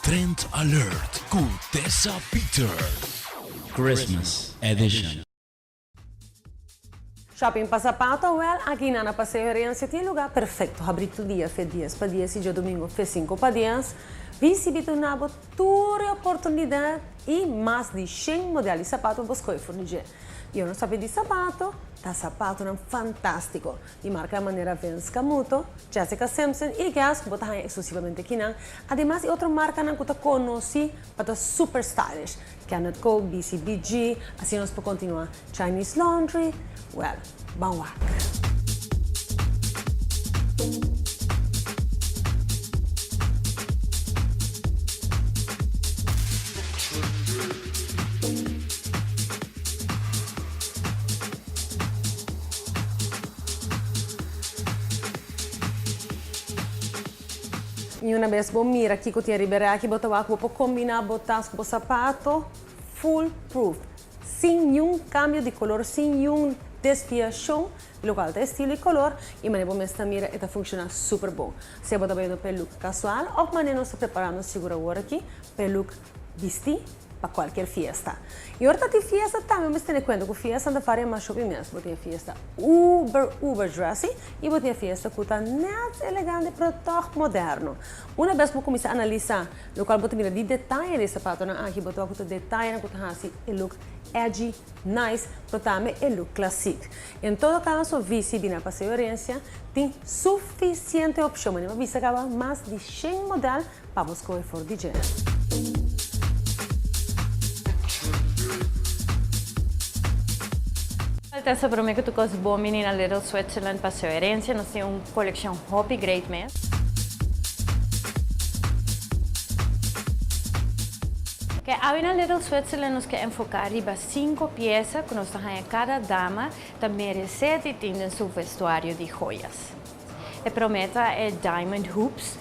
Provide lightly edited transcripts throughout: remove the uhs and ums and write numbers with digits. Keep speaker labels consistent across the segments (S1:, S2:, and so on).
S1: Trend Alert con Tessa Peters. Christmas Edition.
S2: Shopping para sapato, well, aqui na Passeio Oriente tem lugar perfeito. Abrir todo dia, fez dias para dias, e domingo fez 5 para dias. Visibilidade na toda oportunidade e mais de 100 modelos de sapato para escolher fornecer. Eu não sabia de sapato, tá sapato é fantástico. De marca maneira Vans Camuto, Jessica Simpson e Gas, que botam exclusivamente aqui não. Ademais, outra marca não que eu conheci, para super stylish. Kenneth Cole, BCBG, assim nós podemos continuar. Chinese Laundry, well, Banwak. E uma vez bom mira aqui que eu tinha liberado aqui, botar vou combinar botar com o sapato full proof, sem nenhum cambio de color, sem nenhum desviação, local de estilo e color, e maneira bom esta mira está funcionando super bom. Se botar bem no look casual, ou maneira nós preparando segura agora aqui, para look vestir para qualquer fiesta. E agora tem fiesta também, mas tem conta que fiesta anda fazendo mais shopping mesmo. Tem fiesta uber dressy e tem fiesta que está mais elegante para toque moderno. Uma vez que começar a analisar, no qual você mira de detalhe de sapato, aqui botou o detalhe, que está assim, o look edgy, nice, para também o look clássico. Em todo caso, visi bem na Passeio Oriente, tem suficiente opção, mas visa acaba mais de 100 modelos para você escolher for DJ.
S3: Tessa para mim que tu gosta boa menina Little Switzerland Passeio Oriente, nós temos uma coleção hobby great mesmo. Que aí na Little Switzerland nós queremos focar em 5 peças que nós temos cada dama também merece e tem seu vestuário de joias. A prometa é diamond hoops.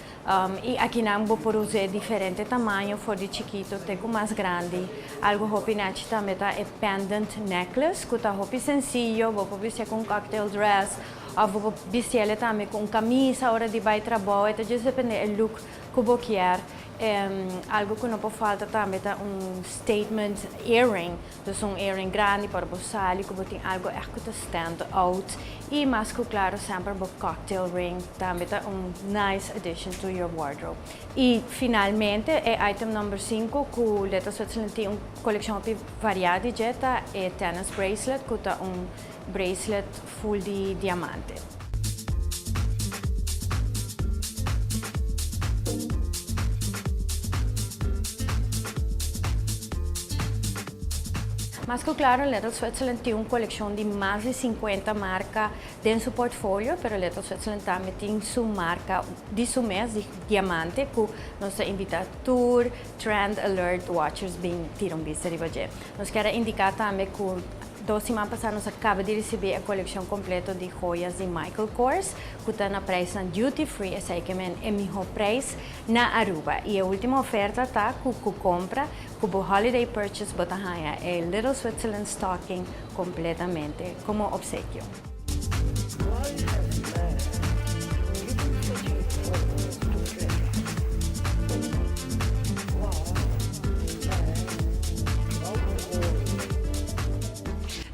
S3: E aqui não vou por usar diferente tamanho, for de chiquito até com mais grande. Algo hopi nati também é pendant necklace, que tá hopi sencillo, vou vestir com cocktail dress, ou vou vestir também com camisa, hora de vai trabalho, então já depende do look que vou querer. Algo que não pode faltar também é statement earring, então earring grande para você sair, que tem algo que stand out. E mais que claro, sempre o cocktail ring também é nice addition to your wardrobe. E finalmente, é item number 5, que o Little Switzerland tem uma coleção variada de é tennis bracelet, que é bracelet full de diamante. Mas que claro, Little Switzerland tem uma coleção de mais de 50 marcas dentro do seu portfólio, mas Little Switzerland também tem sua marca de seu mês de diamante, que nós invitamos tour, trend alert watchers bem tiram vista de você. Nós queremos indicar também que 2 semanas passadas nós acabamos de receber a coleção completa de joias de Michael Kors, que está na preço duty free, esse é o melhor preço na Aruba. E a última oferta está que compra, que o holiday purchase bota é Little Switzerland Stocking completamente como obsequio.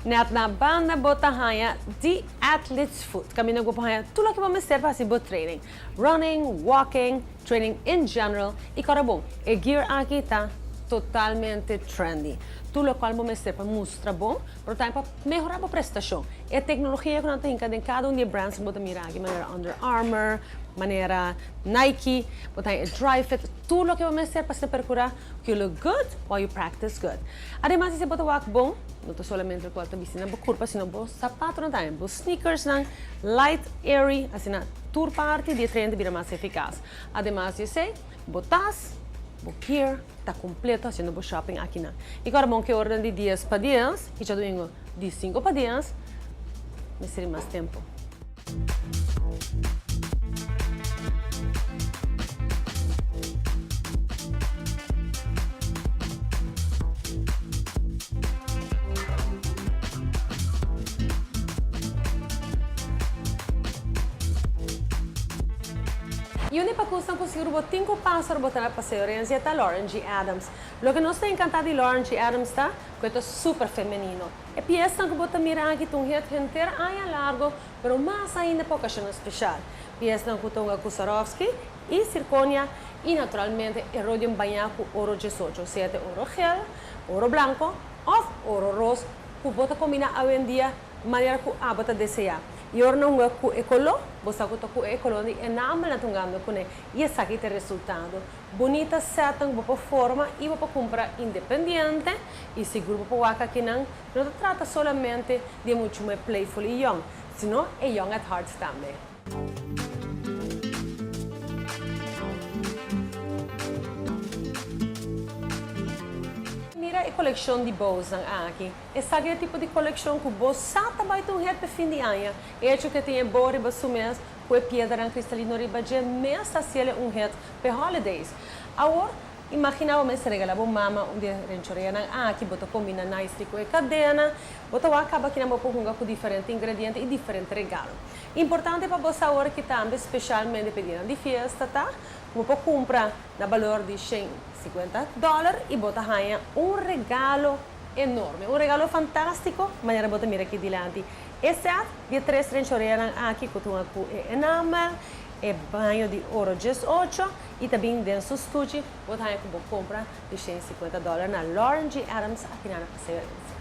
S2: Na banda bota hanha de athlete's foot. Caminho com hanha tudo o que vamos ter para fazer training, running, walking, training in general. E cara bom, o gear aqui está totalmente trendy. Tudo o qual vamos ter para mostrar bom, para melhorar a prestação. E a tecnologia que nós temos em cada um de brands, bota mirar aqui, maneira Under Armour, maneira Nike, botar Dry Fit, tudo o que vamos ter para se procurar que you look good while you practice good. Además, se botar walk bom, não é somente o qual está vestindo na curva, sino o sapato não tem, os sneakers não, light, airy, assim na tour parte de treino vira mais eficaz. Además, eu sei, botas, o gear está completo fazendo o shopping aqui na. E agora bom que ordem de dias para dias, e já domingo de 5 para dias, mas seria mais tempo. E onde para custar conseguir o 5 pássaros botar na passeiorense está Lauren G. Adams. O que nos está encantado de Lauren G. Adams está que é super feminino. E pieza que bota mirar aqui um jeito inteiro aí largo, mas mais ainda para ocasião especial. Pieza que tonga Kusarovski e Zirconia e naturalmente é rodium banhado com ouro 18, seja ouro gel, ouro branco ou ouro rosa, que bota combinar hoje em dia maneira que a bota desejar. E ora não é com ecolo, você que com ecolo e não me tungando com ele. E esse aqui é o resultado. Bonita seta, boa forma e boa compra independente e seguro para o que não trata solamente de muito mais playful e young, senão é young at heart também. Mira a coleção de bolsas aqui. Esse é o tipo de coleção que você vai ter para fim de ano. É que tem boa riba mês, com pedra cristalina riba de mês assim het para holidays. Agora, imagina o mês regala para mama dia renchoreia aqui bota combina nice com a cadena, bota acaba aqui na boca com diferentes ingredientes e diferentes regalos. Importante para você agora que também especialmente pedindo de festa, tá? Você compra na valor de $150 e bota ganha regalo enorme, regalo fantástico, maneira bota mira aqui diante. Esse é de 3 renchoreia aqui com enamel, é banho de ouro 18 e também dentro do estúdio, você compra de $150 na Lauren G. Adams aqui na Passeiorense.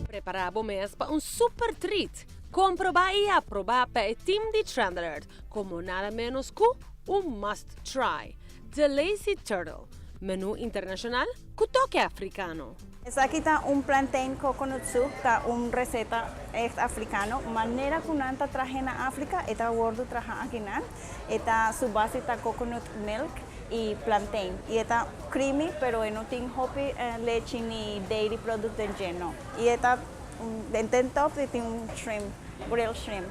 S2: Preparar o mês para super treat. Comprovar e aprovar para o time de Trend Alert, como nada menos que must try. The Lazy Turtle, menu internacional com toque africano.
S4: Essa aqui está plantain coconut soup, está receta africano. Maneira que nanta traje na África, está gordo traje aqui na. Está su base está coconut milk e plantain. E está creamy, pero não tem hopi, leite ni dairy product en lleno. E está dentro top tem shrimp, grilled shrimp.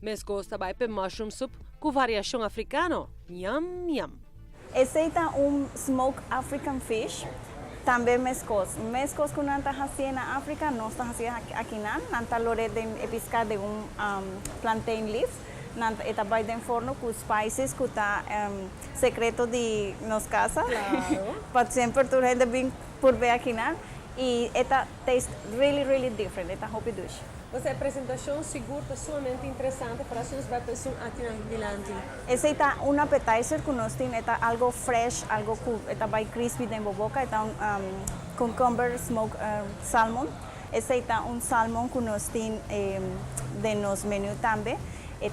S2: Mas gosta de mushroom soup com variação africano. Yum yum.
S4: Esse é smoked African fish. Também mescos que não está fazendo na África, não está fazendo aqui não está lore de pescar de plantain leaf, não está vai de forno com spices que está secreto de nos casa, para sempre tu gente bem por ver aqui não e está taste really different, está hopi dush.
S2: Você apresentação segura sumamente interessante para as pessoas aqui na Dilante.
S4: Esse é appetizer que nós temos, é algo fresh, algo que está bem crispy dentro da boca, é cucumber smoked salmon. Esse é salmon que nós temos de nosso menu também. É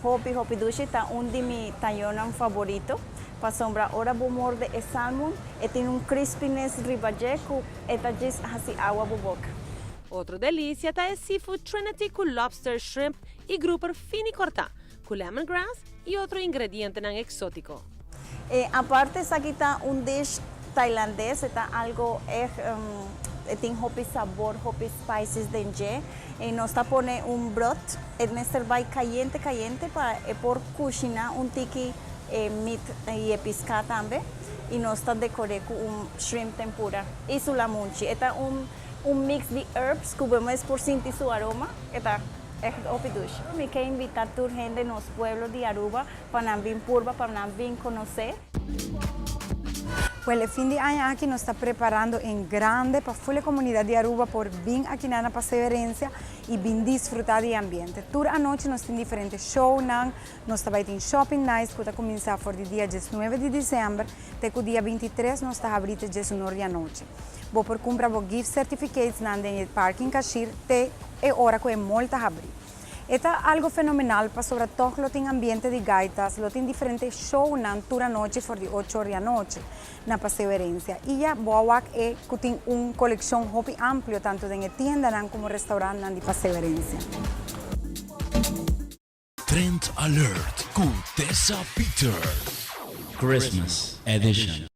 S4: hopi dushi, é de meus taionam favorito. Para sombra, ora vou morder o salmon, e tem crispiness ribaje que é just assim água na boca.
S2: Outra delícia é seafood Trinity com lobster, shrimp e grouper fini cortado, com lemongrass e outro ingrediente não exótico.
S4: A parte aqui está dish tailandês, está algo tem hopi sabor, hopi spices dentro. E nós está pondo broth, nesse vai caliente para por cozinhar tiki meat e pescar também. E nós está decorando com shrimp tempura e sulamunchi. Está mix de herbs que vamos por sentir su aroma. Está hopi dush. Me quero invitar a gente nos pueblos de Aruba para vir purba, para vir conhecer.
S5: Pues el fin de año aquí nos está preparando en grande para toda la comunidad de Aruba por bien aquí en la Passeiorense y bien disfrutar del ambiente. Toda la noche nos tienen diferentes shows, nos está en Shopping Nights que comienza por el día 19 de diciembre, hasta el día 23 nos está abriendo 19 de la noche. Vos por comprar vos gift certificates en el parking Kashir, te es hora que es molta abrir. Esto es algo fenomenal para sobre todo lo tiene ambiente de gaitas, lo tiene diferentes shows toda la noche por 8 horas de la noche na Passeiorense. Y ya Boawak es que tiene una colección hopi amplio tanto en tienda como restaurante de Passeiorense.
S1: Trend Alert con Tessa Peters. Christmas Edition.